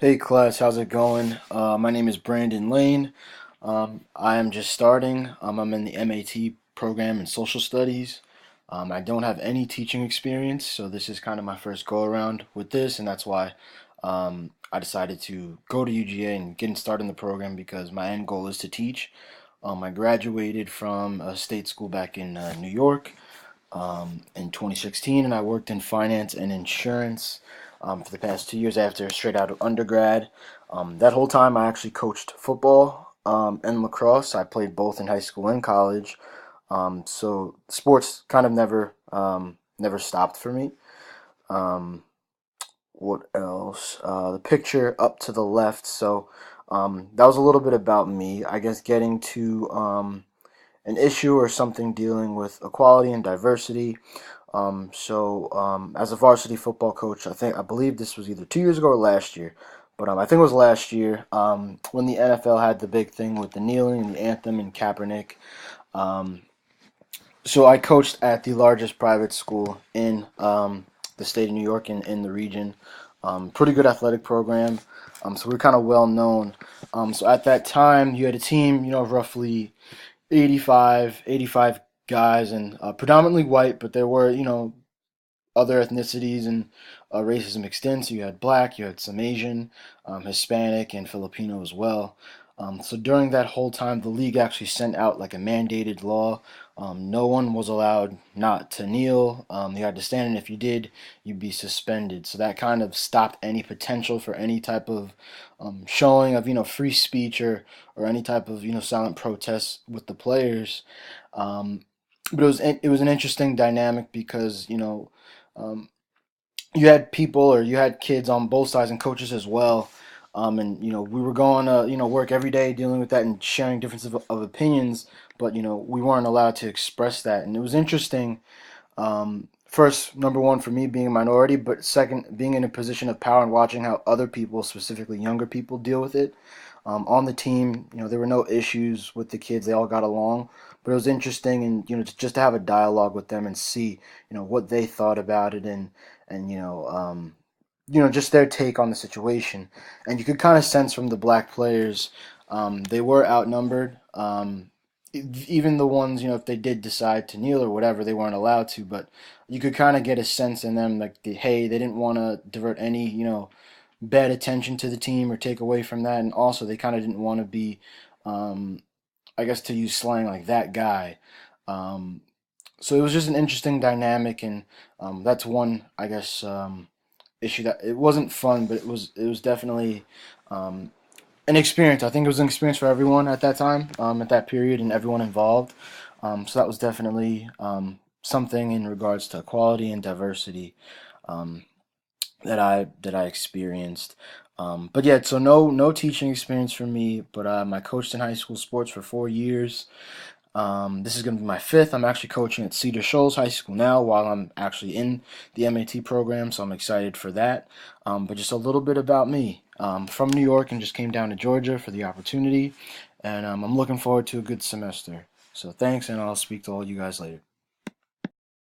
Hey class, how's it going? My name is Brandon Lane. I am just starting. I'm in the MAT program in social studies. I don't have any teaching experience, so this is kind of my first go around with this, and that's why I decided to go to UGA and get started in the program because my end goal is to teach. I graduated from a state school back in New York in 2016, and I worked in finance and insurance for the past 2 years after straight out of undergrad. That whole time, I actually coached football and lacrosse. I played both in high school and college, so sports kind of never stopped for me. Um, what else? The picture up to the left. So that was a little bit about me. I guess getting to an issue or something dealing with equality and diversity. As a varsity football coach, I believe this was either 2 years ago or last year, but I think it was last year when the NFL had the big thing with the kneeling and the anthem and Kaepernick. Um, so I coached at the largest private school in the state of New York and in the region. Pretty good athletic program. So we're kind of well known. So at that time, you had a team, of roughly 85 guys, and predominantly white, but there were, other ethnicities and races mixed in. So you had black, you had some Asian, Hispanic, and Filipino as well. So during that whole time, the league actually sent out like a mandated law. No one was allowed not to kneel. You had to stand, and if you did, you'd be suspended. So that kind of stopped any potential for any type of showing of free speech or any type of silent protest with the players. Um, but it was an interesting dynamic because um, you had people or you had kids on both sides and coaches as well. And we were going to work every day dealing with that and sharing differences of opinions, but we weren't allowed to express that, and it was interesting. First, number one for me being a minority, but second being in a position of power and watching how other people, specifically younger people, deal with it. On the team, there were no issues with the kids; they all got along. But it was interesting, and just to have a dialogue with them and see, what they thought about it, and just their take on the situation. And you could kind of sense from the black players, they were outnumbered. Even the ones, if they did decide to kneel or whatever, they weren't allowed to. But you could kind of get a sense in them, like, hey, they didn't want to divert any, bad attention to the team or take away from that. And also, they kind of didn't want to be, um, I guess, to use slang, like that guy. Um, so it was just an interesting dynamic, and that's one, I guess, issue that it wasn't fun, but it was definitely um, an experience. I think it was an experience for everyone at that time, at that period, and everyone involved. So that was definitely something in regards to equality and diversity um, that I experienced. But yeah, so no teaching experience for me, but I coached in high school sports for 4 years. This is going to be my fifth. I'm actually coaching at Cedar Shoals High School now while I'm actually in the MAT program, so I'm excited for that. But just a little bit about me. From New York and just came down to Georgia for the opportunity, and I'm looking forward to a good semester. So thanks, and I'll speak to all you guys later.